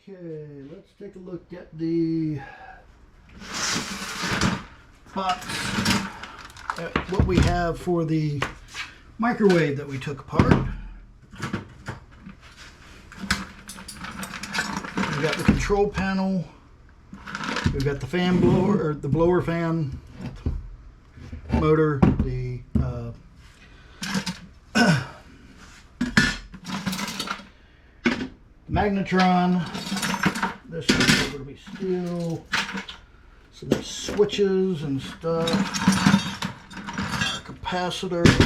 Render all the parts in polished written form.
Okay, let's take a look at the box, what we have for the microwave that we took apart. We've got the control panel, we've got the fan blower, or the blower fan motor, the magnetron. This is going to be steel. Some switches and stuff. Our capacitor, or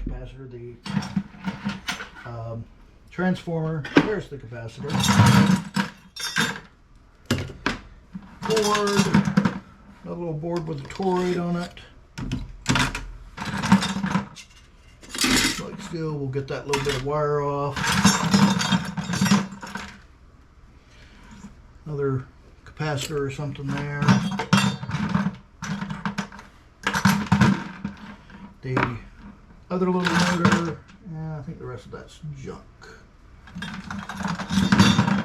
not capacitor, the transformer. There's the capacitor. Board. A little board with a toroid on it. Like steel, we'll get that little bit of wire off. Another capacitor or something there. The other little motor, I think the rest of that's junk.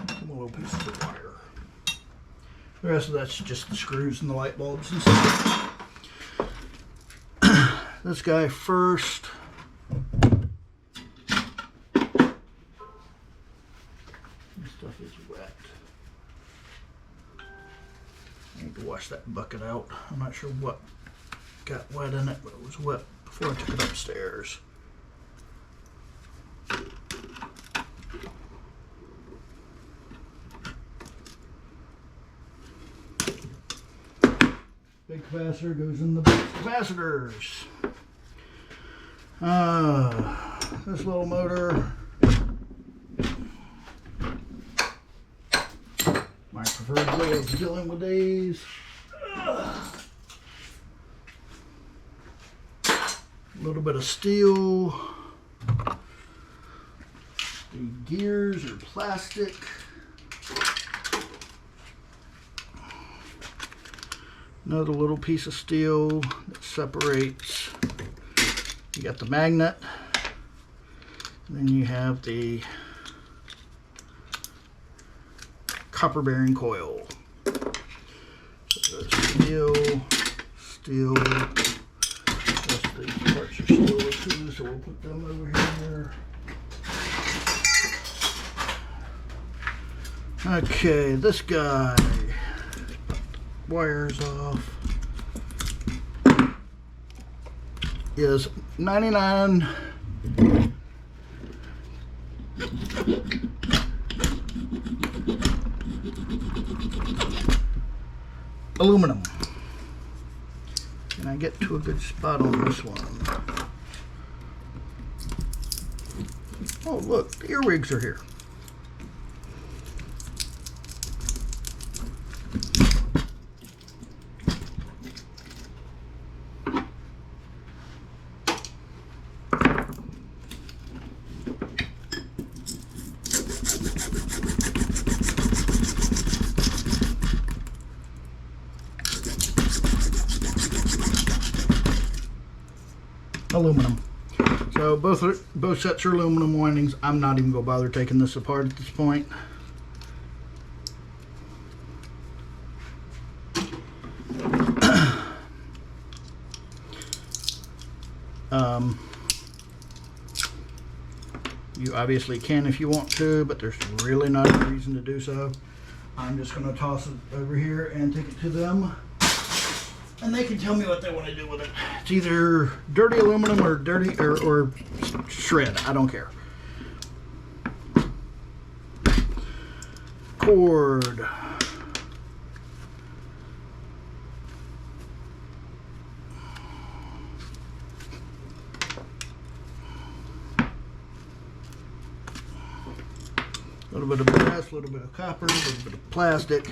Some little pieces of wire. The rest of that's just the screws and the light bulbs and stuff. This guy first. This stuff is wet. I need to wash that bucket out. I'm not sure what got wet in it, but it was wet before I took it upstairs. Big capacitor goes in the big capacitors. This little motor, my preferred way of dealing with these. A little bit of steel. The gears are plastic. Another little piece of steel that separates. You got the magnet. And then you have the copper bearing coil. So steel, steel. Rest of these parts are steel too, so we'll put them over here. Okay, this guy. Wires off. Is 99 aluminum. Can I get to a good spot on this one? Oh look, the earwigs are here. Aluminum. So both sets are aluminum windings. I'm not even going to bother taking this apart at this point. You obviously can if you want to, but there's really not a reason to do so. I'm just going to toss it over here and take it to them. And they can tell me what they want to do with it. It's either dirty aluminum or dirty or shred. I don't care. Cord. A little bit of brass, a little bit of copper, a little bit of plastic.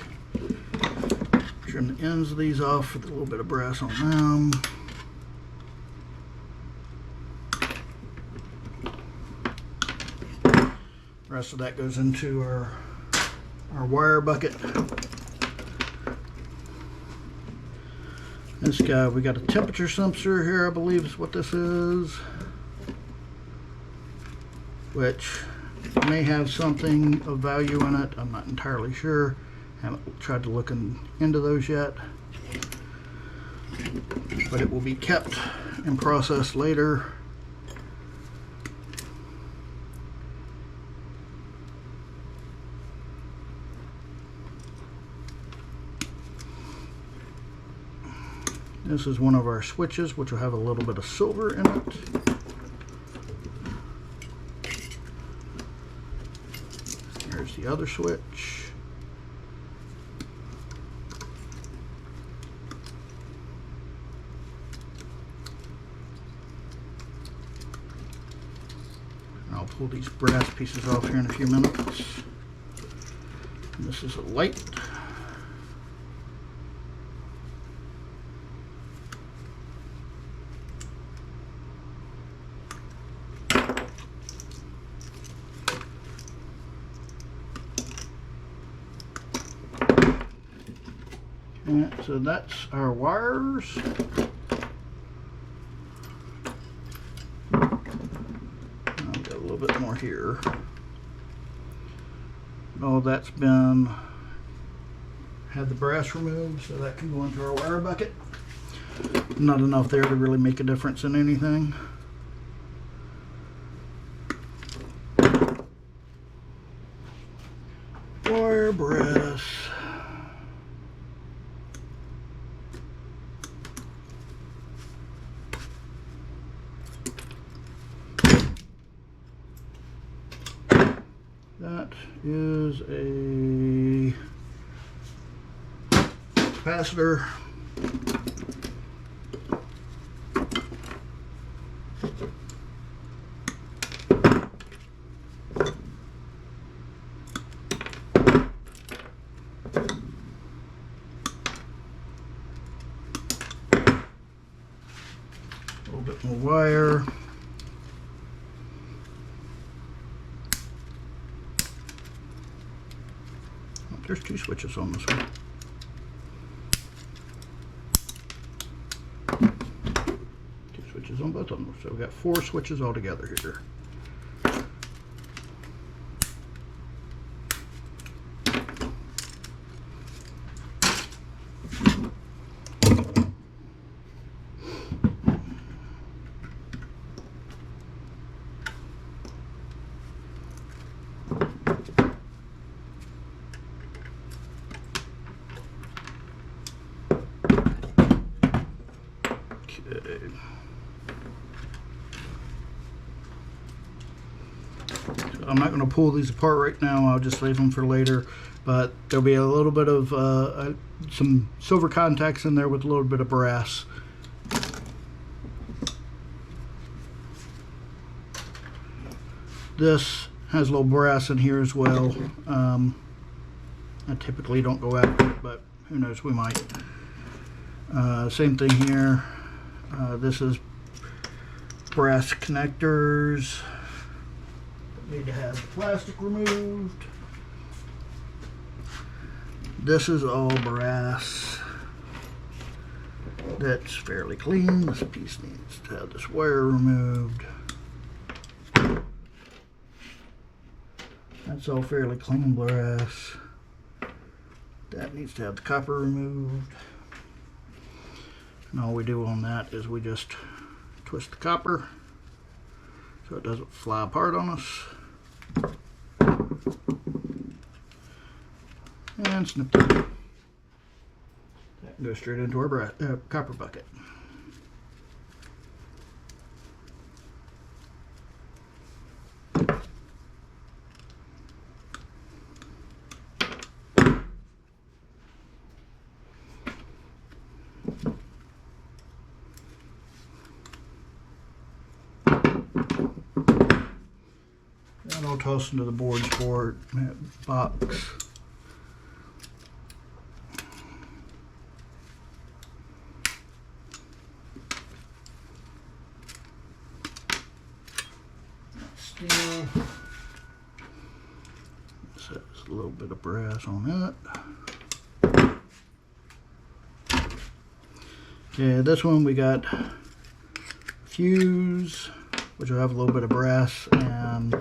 Trim the ends of these off with a little bit of brass on them. The rest of that goes into our wire bucket. This guy, we got a temperature sensor here, I believe is what this is, which may have something of value in it. I'm not entirely sure. Haven't tried to look into those yet, but it will be kept and processed later. This is one of our switches, which will have a little bit of silver in it. There's the other switch. I'll pull these brass pieces off here in a few minutes. And this is a light. And so that's our wires. I've got a little bit more here. All that's had the brass removed, so that can go into our wire bucket. Not enough there to really make a difference in anything. Wire, brass. That is a capacitor. A little bit more wire. There's two switches on this one. Two switches on both of them. So we've got 4 switches altogether here. I'm not going to pull these apart right now. I'll just leave them for later. But there'll be a little bit of some silver contacts in there with a little bit of brass. This has a little brass in here as well. I typically don't go after it, but who knows, we might. Same thing here. This is brass connectors. Need to have the plastic removed. This is all brass. That's fairly clean. This piece needs to have this wire removed. That's all fairly clean brass. That needs to have the copper removed. And all we do on that is we just twist the copper so it doesn't fly apart on us. And snip that. That can go straight into our copper bucket. toss into the board sport box. Steel. This has a little bit of brass on it. Okay, this one we got fuse, which will have a little bit of brass, and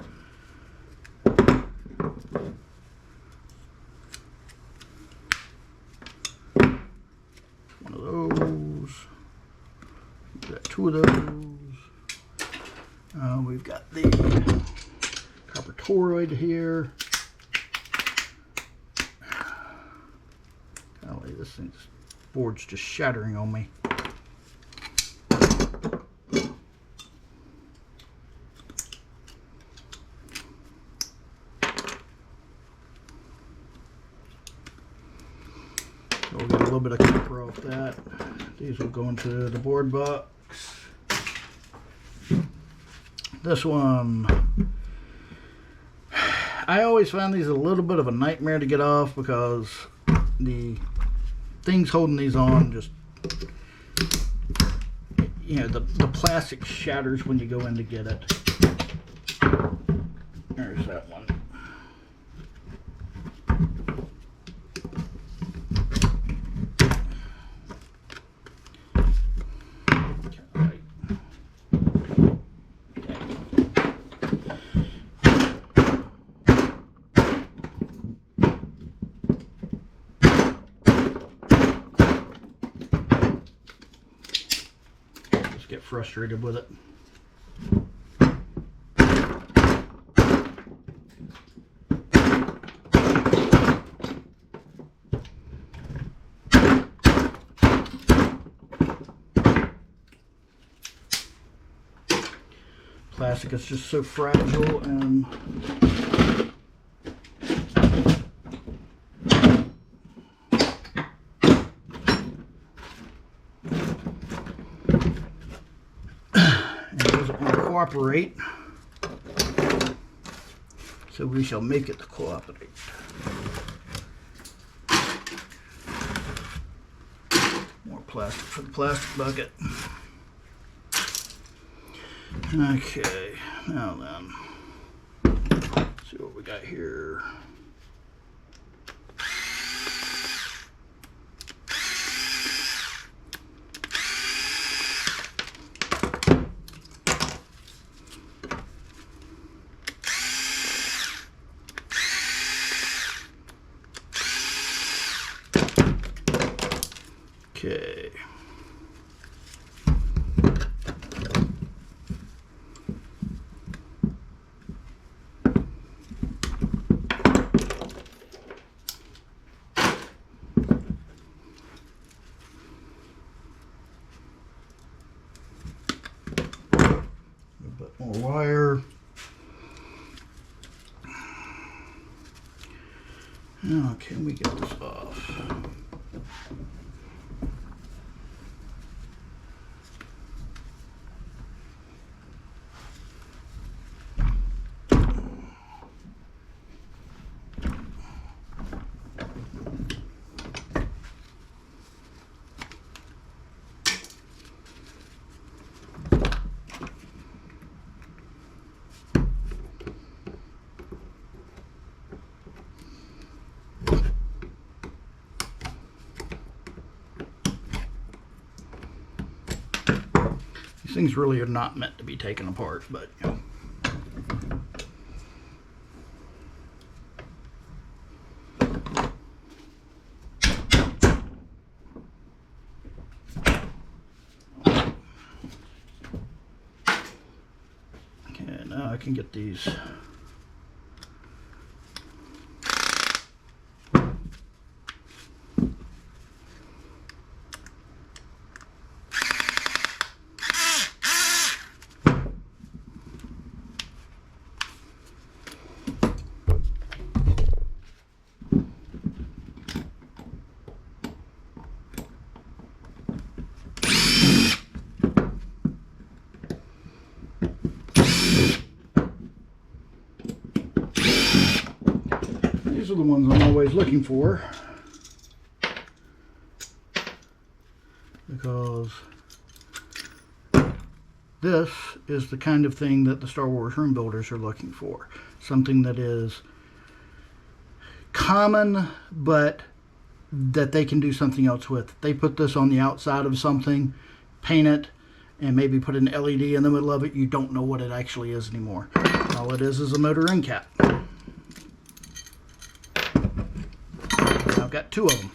one of those. We've got two of those. We've got the copper toroid here. Golly, this board's just shattering on me. So we'll get a little bit of copper off that. These will go into the board box. This one, I always find these a little bit of a nightmare to get off because the things holding these on just, you know, the plastic shatters when you go in to get it. There's that one. Get frustrated with it. Plastic is just so fragile, and cooperate, so we shall make it to cooperate. More plastic for the plastic bucket. Okay, now then, let's see what we got here. Okay. A bit more wire. Now, can we get this off? These things really are not meant to be taken apart, but you know. Okay, now I can get these. these are the ones I'm always looking for, because this is the kind of thing that the Star Wars room builders are looking for. Something that is common, but that they can do something else with. They put this on the outside of something, paint it, and maybe put an LED in the middle of it. You don't know what it actually is anymore. All it is a motor end cap. I've got two of them.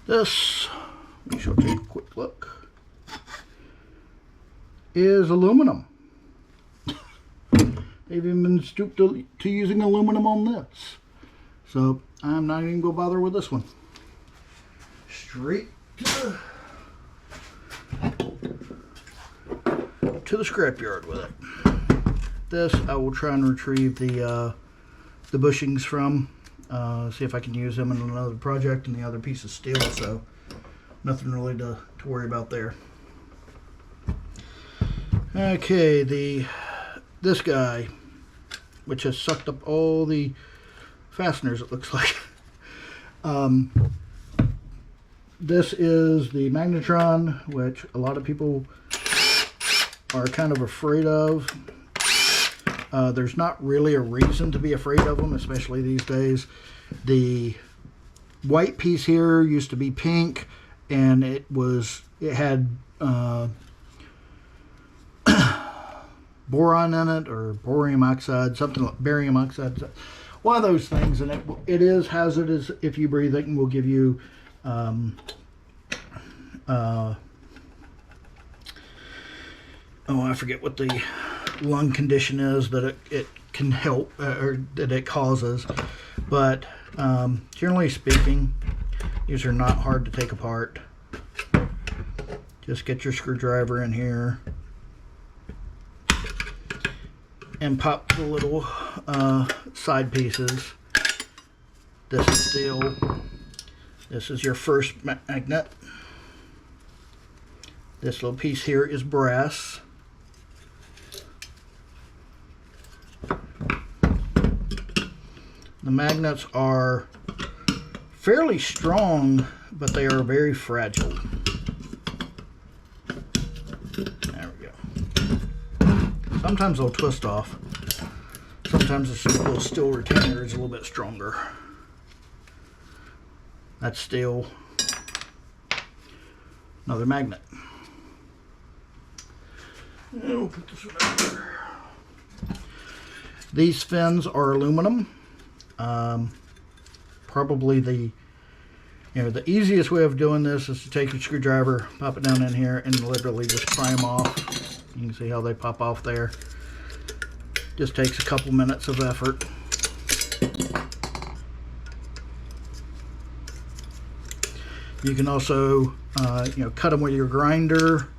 This, we shall take a quick look, is aluminum. They've even been stooped to using aluminum on this. So I'm not even going to bother with this one. Straight to the scrapyard with it. This I will try and retrieve the bushings from. See if I can use them in another project, and the other piece of steel. So nothing really to worry about there. Okay, this guy, which has sucked up all the fasteners, it looks like. This is the magnetron, which a lot of people are kind of afraid of. There's not really a reason to be afraid of them, especially these days. The white piece here used to be pink, and it had boron in it, or barium oxide, something like barium oxide, one of those things, and it is hazardous if you breathe it, and will give you I forget what the lung condition is that it can help, or that it causes, but generally speaking, these are not hard to take apart. Just get your screwdriver in here and pop the little side pieces. This is steel. This is your first magnet. This little piece here is brass. The magnets are fairly strong, but they are very fragile. There we go. Sometimes they'll twist off. Sometimes this little steel retainer is a little bit stronger. That's steel. Another magnet. And we'll put this one over there. These fins are aluminum. Probably the easiest way of doing this is to take your screwdriver, pop it down in here, and literally just pry them off. You can see how they pop off there. Just takes a couple minutes of effort. You can also cut them with your grinder,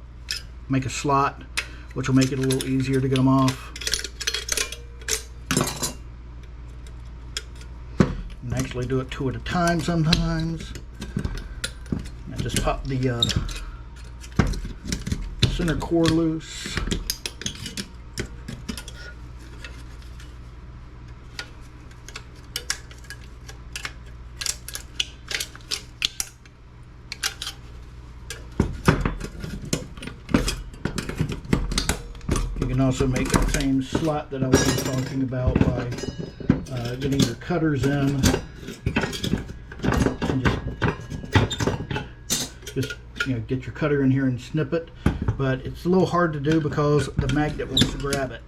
make a slot, which will make it a little easier to get them off. And actually do it two at a time sometimes. And just pop the center core loose. You can also make that same slot that I was talking about by getting your cutters in, and just get your cutter in here and snip it. But it's a little hard to do because the magnet wants to grab it.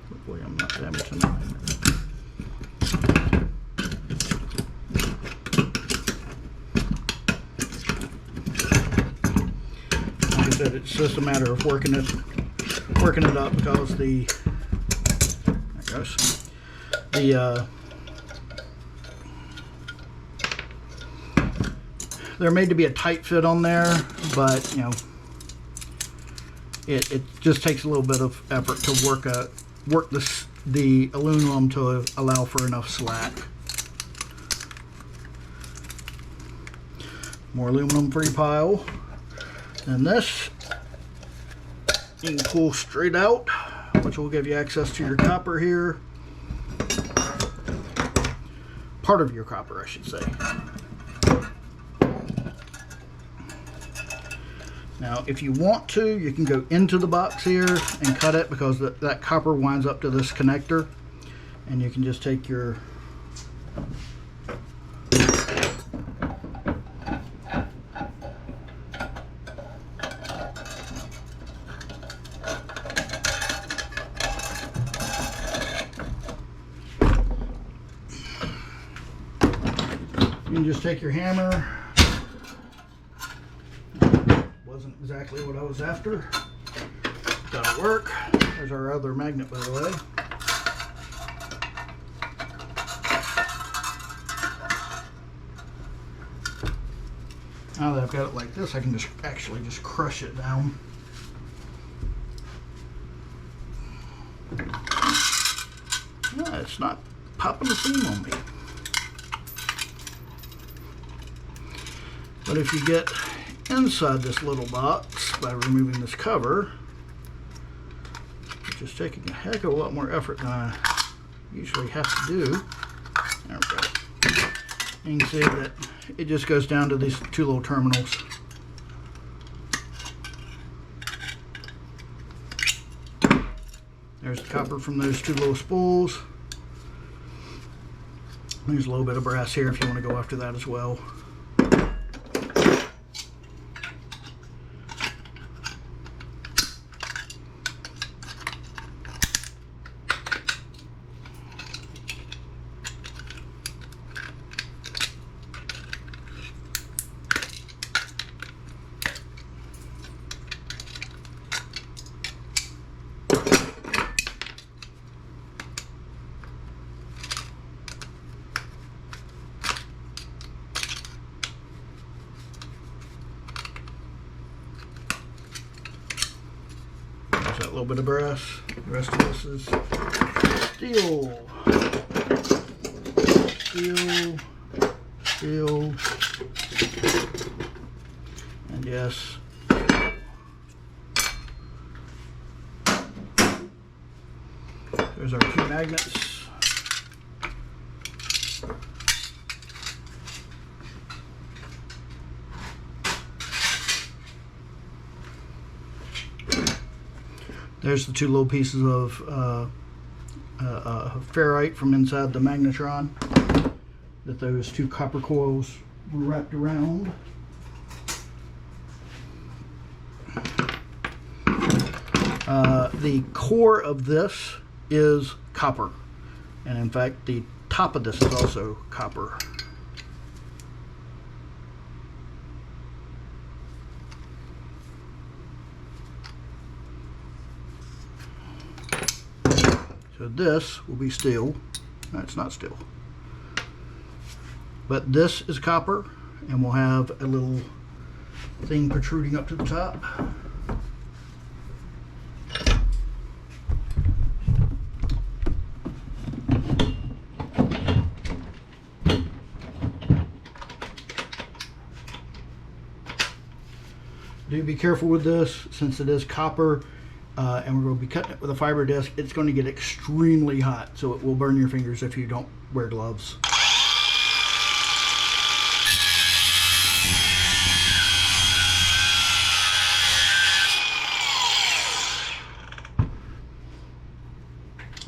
Hopefully I'm not damaging the magnet. It's just a matter of working it up, because they're made to be a tight fit on there, but it just takes a little bit of effort to work the aluminum to allow for enough slack. More aluminum free pile. And this you can pull straight out, which will give you access to your copper here. Part of your copper, I should say. Now, if you want to, you can go into the box here and cut it, because that copper winds up to this connector. And you can just take your hammer. Wasn't exactly what I was after. That'll work. There's our other magnet, by the way. Now that I've got it like this, I can just actually just crush it down. Yeah, it's not popping the seam on me. But if you get inside this little box by removing this cover, which is taking a heck of a lot more effort than I usually have to do. There we go. You can see that it just goes down to these two little terminals. There's the copper from those two little spools. There's a little bit of brass here if you want to go after that as well. That little bit of brass. The rest of this is steel. Steel. And yes. There's our two magnets. There's the two little pieces of ferrite from inside the magnetron that those two copper coils were wrapped around. The core of this is copper, and in fact the top of this is also copper. So this will be steel. No, it's not steel. But this is copper, and we'll have a little thing protruding up to the top. Do be careful with this, since it is copper. And we're going to be cutting it with a fiber disc. It's going to get extremely hot, so it will burn your fingers if you don't wear gloves.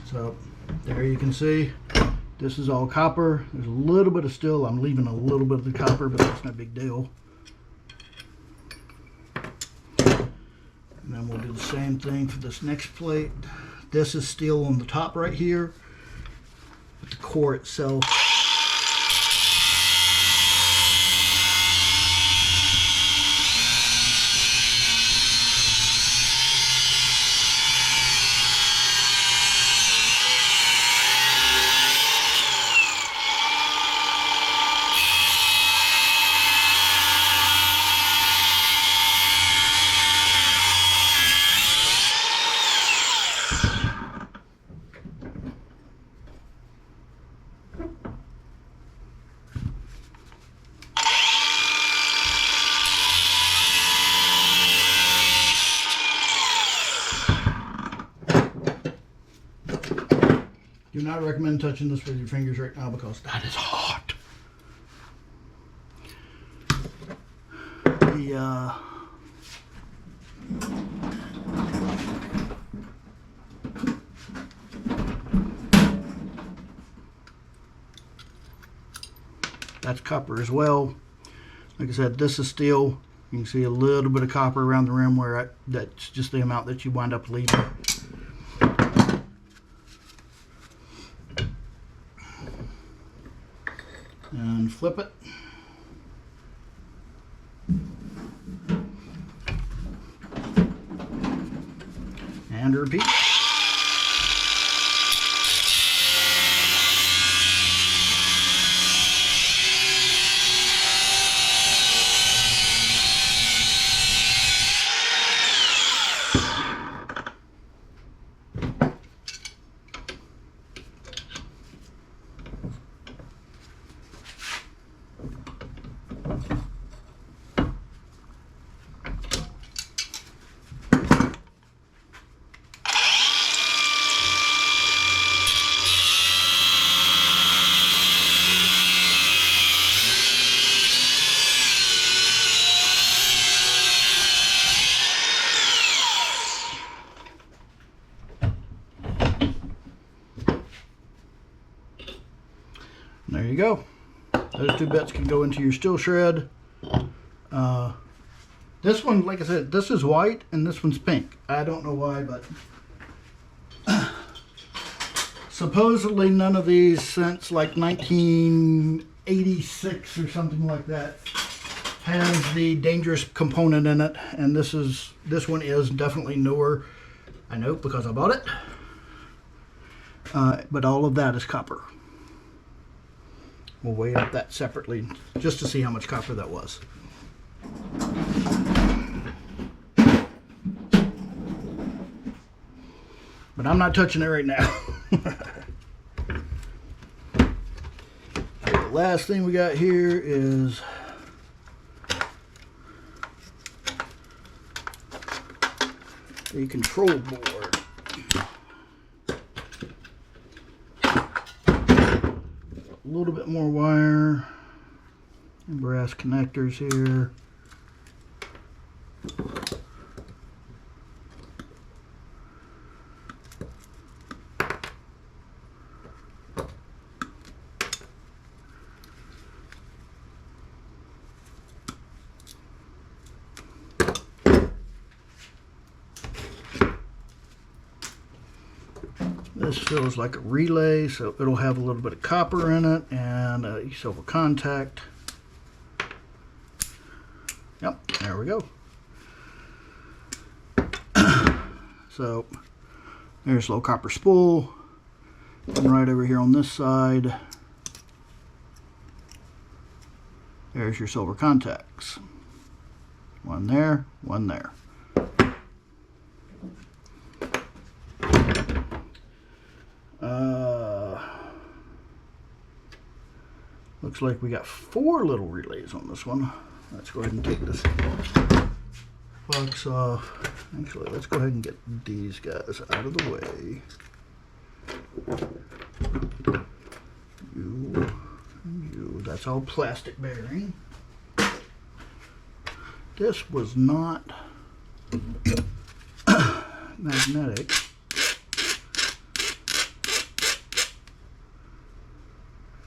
So there you can see this is all copper. There's a little bit of steel. I'm leaving a little bit of the copper, but that's no big deal. And then we'll do the same thing for this next plate. This is steel on the top right here, but the core itself Do not recommend touching this with your fingers right now because that is hot. That's copper as well. Like I said, this is steel. You can see a little bit of copper around the rim where that's just the amount that you wind up leaving. And flip it. And repeat. There you go. Those two bits can go into your steel shred. This one, like I said, this is white and this one's pink. I don't know why, but supposedly none of these since like 1986 or something like that has the dangerous component in it, and this one is definitely newer. I know because I bought it. But all of that is copper. We'll weigh up that separately just to see how much copper that was. But I'm not touching it right now. The last thing we got here is a control board. A little bit more wire and brass connectors here. This feels like a relay, so it'll have a little bit of copper in it and a silver contact. Yep, there we go. So there's a little copper spool, and right over here on this side, there's your silver contacts. One there, one there. Looks like we got 4 little relays on this one. Let's go ahead and take this box off. Actually, let's go ahead and get these guys out of the way. You, that's all plastic bearing. This was not magnetic.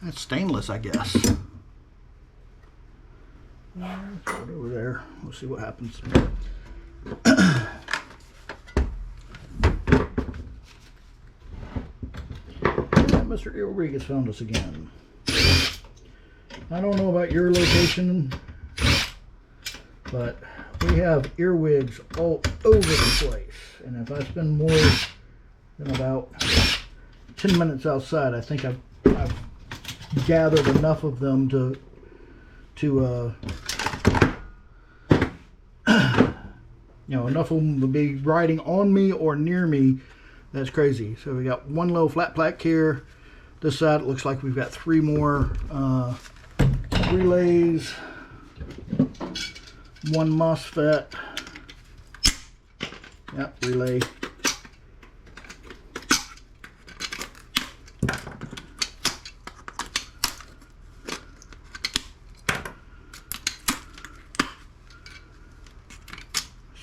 That's stainless, I guess. Throw it over there. We'll see what happens. Yeah, Mr. Rodriguez found us again. I don't know about your location, but we have earwigs all over the place. And if I spend more than about 10 minutes outside, I think I've gathered enough of them to you know, enough of them to be riding on me or near me. That's crazy. So we got one low flat plaque here. This side it looks like we've got 3 more relays, 1 MOSFET. Yep, relay.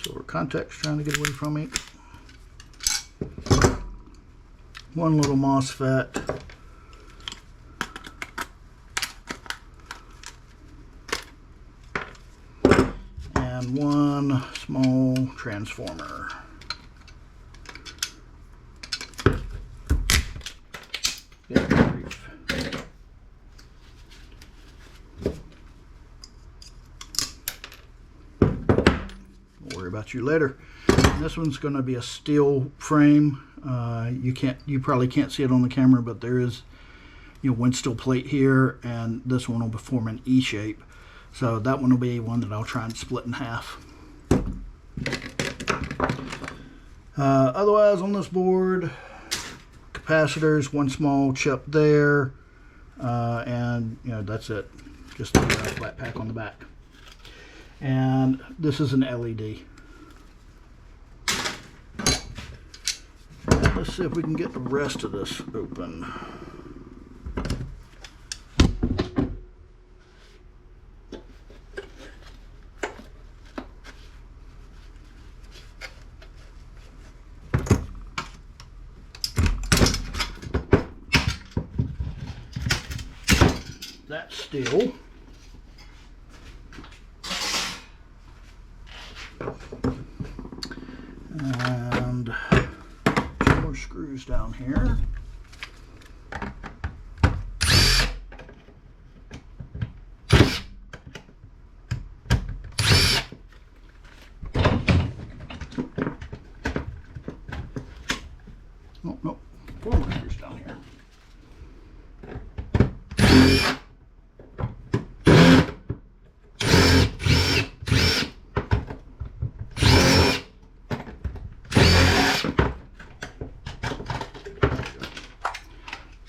Silver contacts trying to get away from me. One little MOSFET. And one small transformer. Good grief. We'll worry about you later. And this one's going to be a steel frame. You probably can't see it on the camera, but there is, wind steel plate here, and this one will form an E shape. So that one will be one that I'll try and split in half. Otherwise on this board, capacitors, one small chip there, and that's it. Just a flat pack on the back. And this is an LED. And let's see if we can get the rest of this open. That's steel. And two more screws down here. Oh, no, four more screws down here.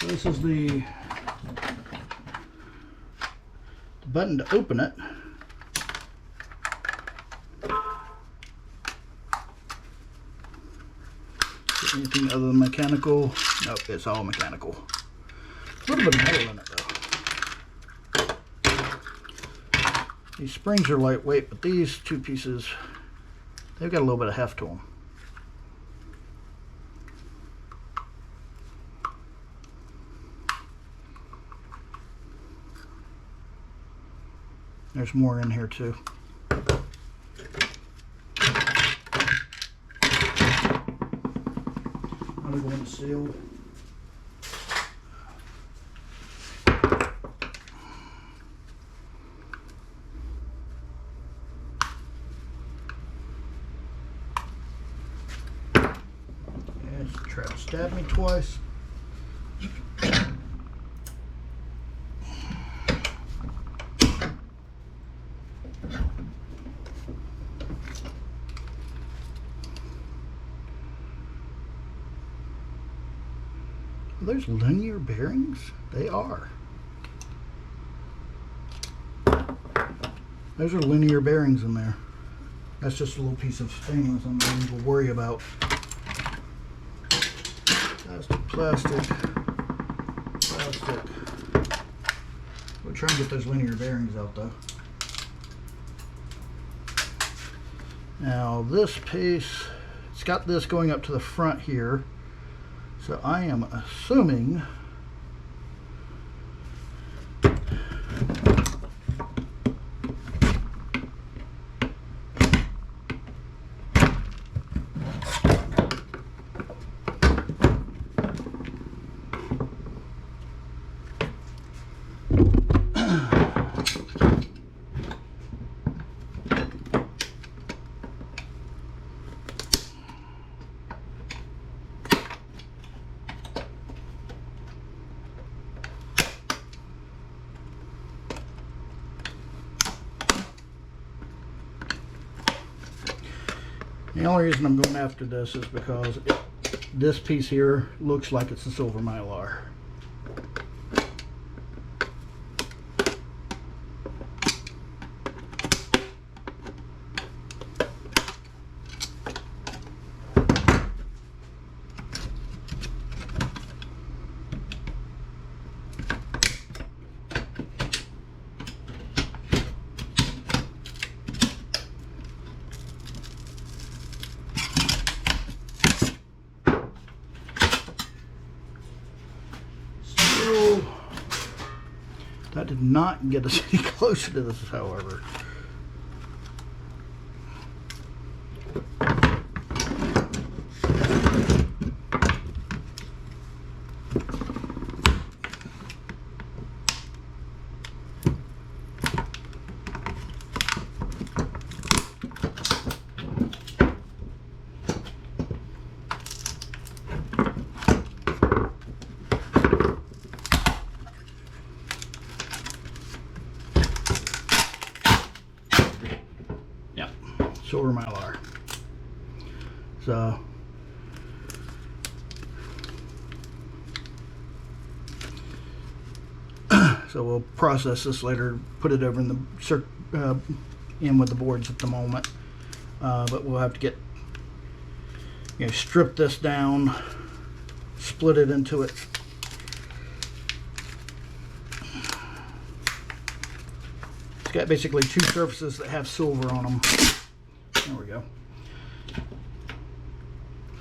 This is the button to open it. Anything other than mechanical? Nope, it's all mechanical. A little bit of metal in it though. These springs are lightweight, but these two pieces, they've got a little bit of heft to them. There's more in here too. I'm going to seal. Yes, try to stab me twice. There's linear bearings? They are. Those are linear bearings in there. That's just a little piece of stainless I'm not even to worry about. Plastic. We'll try and get those linear bearings out though. Now this piece, it's got this going up to the front here. So I am assuming the only reason I'm going after this is because this piece here looks like it's a silver mylar. That did not get us any closer to this, however. Silver Mylar. So we'll process this later, put it over in the in with the boards at the moment, but we'll have to get, strip this down, split it into it. It's got basically two surfaces that have silver on them. There we go.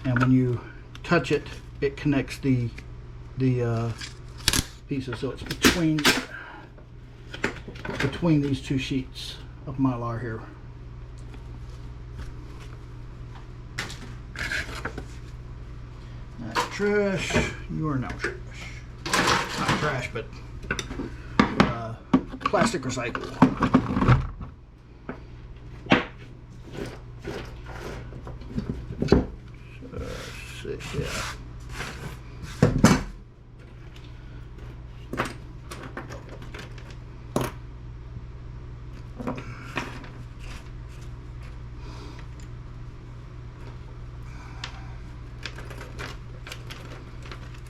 And when you touch it, it connects the pieces, so it's between these two sheets of Mylar here. That's trash. You are now trash. Not trash, but plastic recycle. Yeah.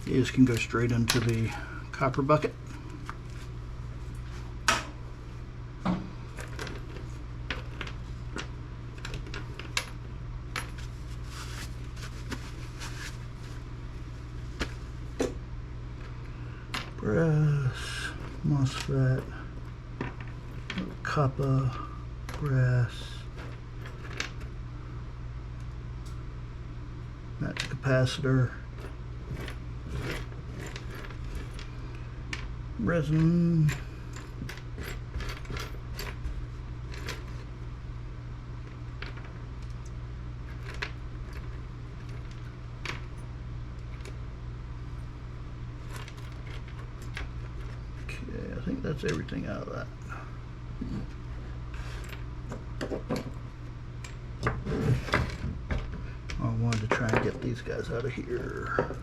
These can go straight into the copper bucket. Brass, MOSFET, copper, brass, that's capacitor, resin, I think that's everything out of that. I wanted to try and get these guys out of here.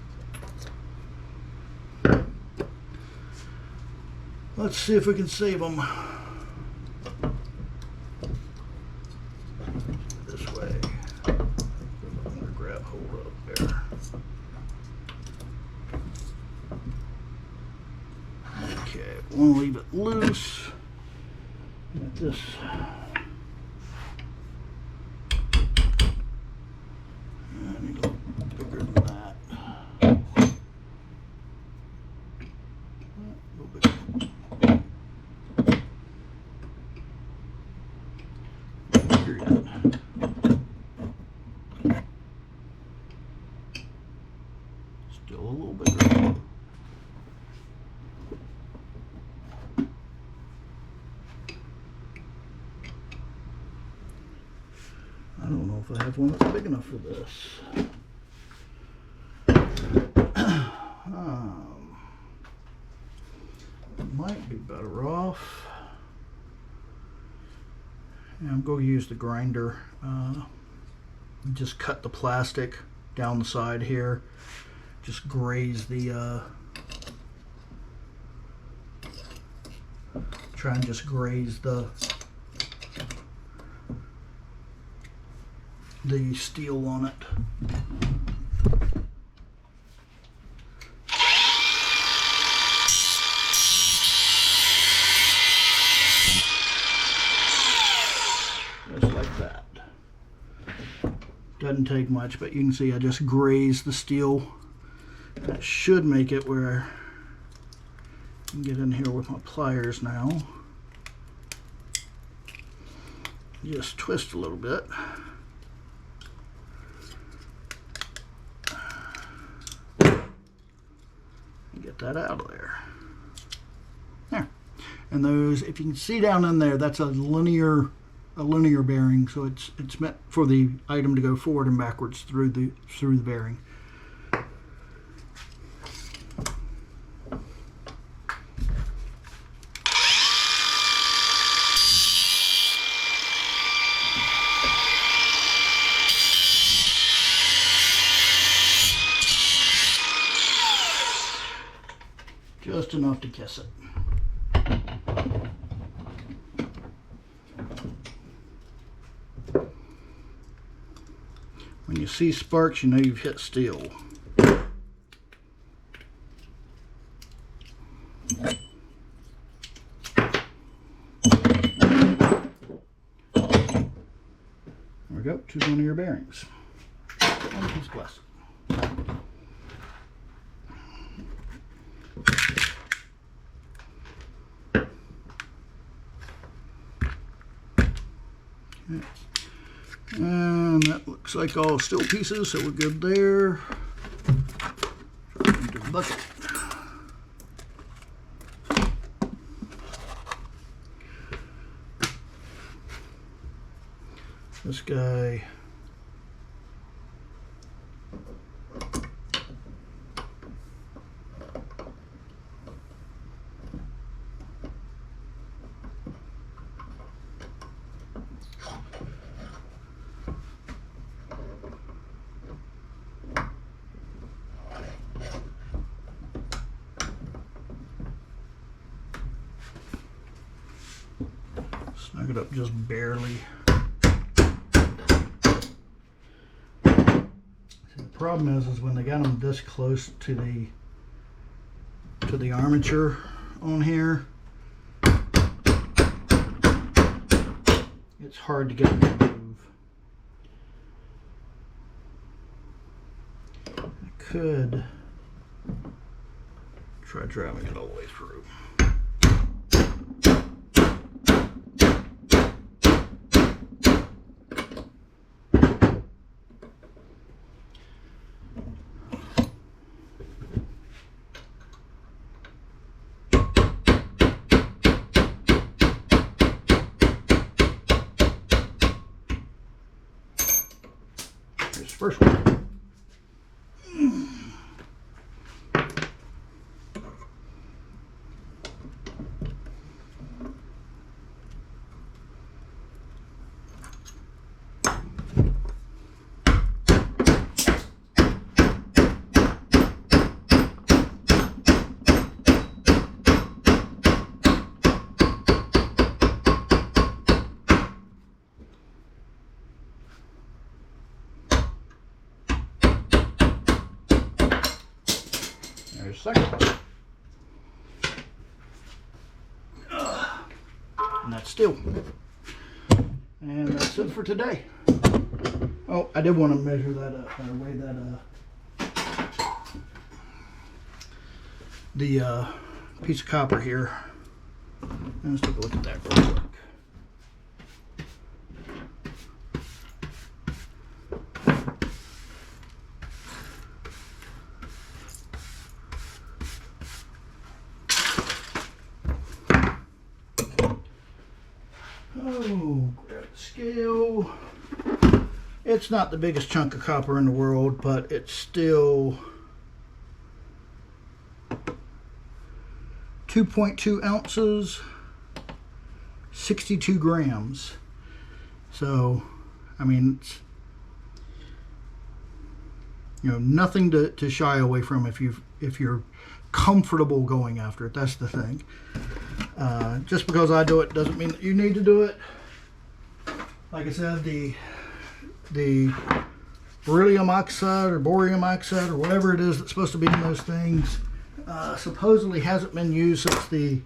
Let's see if we can save them this way. I'm going to grab hold up there. Okay, we'll leave it loose. Get this. I need a little bigger than that. A little bigger. Bigger yet. Still a little bigger. I don't know if I have one that's big enough for this. Might be better off. Yeah, I'm going to use the grinder. Just cut the plastic down the side here. Just graze the try and just graze the steel on it. Just like that. Doesn't take much, but you can see I just grazed the steel. That should make it where I can get in here with my pliers now. Just twist a little bit. Get that out of there. There. And those, if you can see down in there, that's a linear bearing, so it's meant for the item to go forward and backwards through the bearing. Just enough to kiss it. When you see sparks, you know you've hit steel. There we go, choose one of your bearings. And a piece of glass. Okay. And that looks like all steel pieces, so we're good there. Drop into the bucket. This guy. Snug it up just barely. See, the problem is when they got them this close to the armature on here, it's hard to get them to move. I could try driving it all the way through. Here's the first one. There's a second one. And that's steel. And that's it for today. Oh, I did want to measure that up, or weigh that the piece of copper here. And let's take a look at that real quick. Oh, grab the scale. It's not the biggest chunk of copper in the world, but it's still 2.2 ounces, 62 grams. So, I mean, it's, you know, nothing to shy away from if you're comfortable going after it. That's the thing. Just because I do it doesn't mean that you need to do it. Like I said, the beryllium oxide or borium oxide or whatever it is that's supposed to be in those things supposedly hasn't been used since the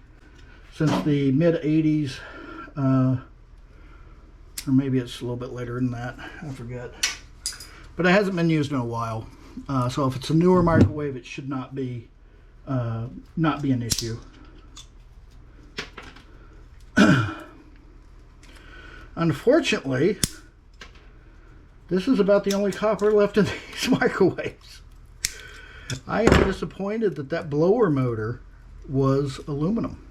mid 80s, or maybe it's a little bit later than that, I forget, but it hasn't been used in a while. So if it's a newer microwave, it should not be an issue. Unfortunately, this is about the only copper left in these microwaves. I am disappointed that blower motor was aluminum.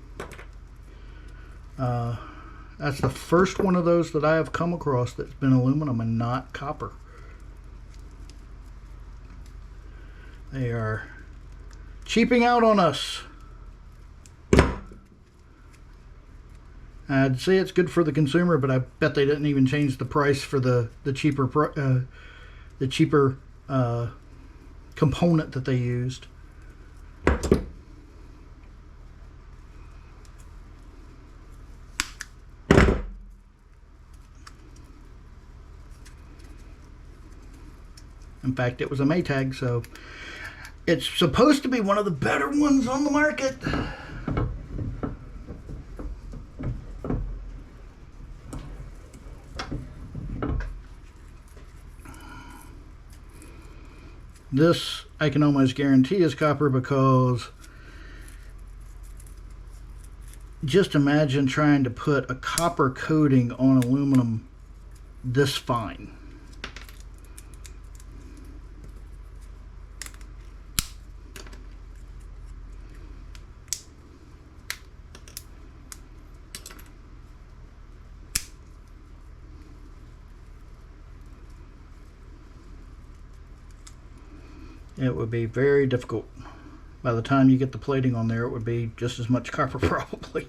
That's the first one of those that I have come across that's been aluminum and not copper. They are cheaping out on us. I'd say it's good for the consumer, but I bet they didn't even change the price for the cheaper component that they used. In fact, it was a Maytag, so it's supposed to be one of the better ones on the market. This I can almost guarantee is copper, because just imagine trying to put a copper coating on aluminum this fine. It would be very difficult. By the time you get the plating on there, it would be just as much copper probably.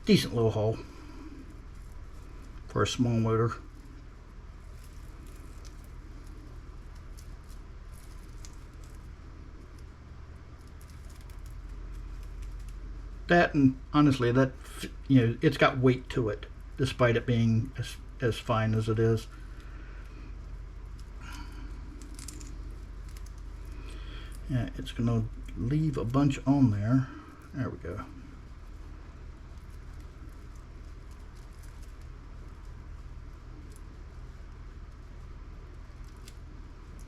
Decent little hole for a small motor. That, and honestly, that, you know, it's got weight to it, despite it being as fine as it is. Yeah, it's gonna leave a bunch on there. There we go.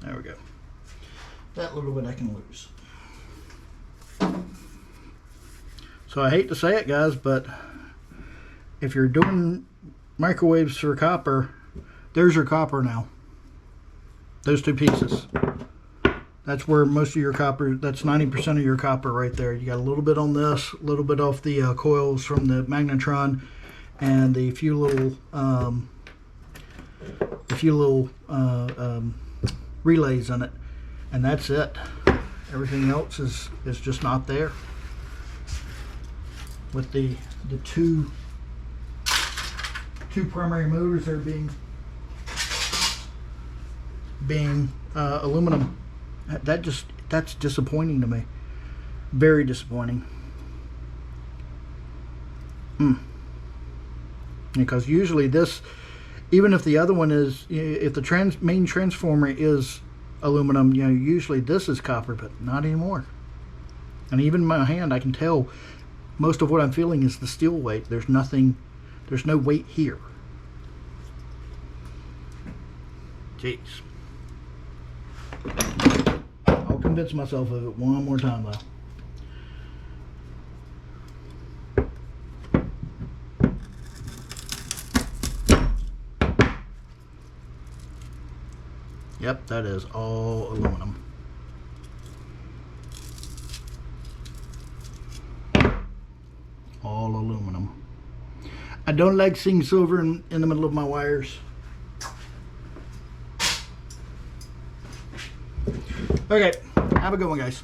There we go. That little bit I can lose. So I hate to say it, guys, but if you're doing microwaves for copper, there's your copper now. Those two pieces. That's where most of your copper, that's 90% of your copper right there. You got a little bit on this, a little bit off the coils from the magnetron, and the few little relays in it, and that's it. Everything else is just not there. With the two primary motors that are being aluminum, that's disappointing to me. Very disappointing. Because usually this, even if the other one is, if the main transformer is aluminum, you know, usually this is copper, but not anymore. And even in my hand, I can tell most of what I'm feeling is the steel weight. There's nothing, there's no weight here. Jeez. I'll convince myself of it one more time though. Yep, that is all aluminum. All aluminum. I don't like seeing silver in the middle of my wires. Okay, have a good one, guys.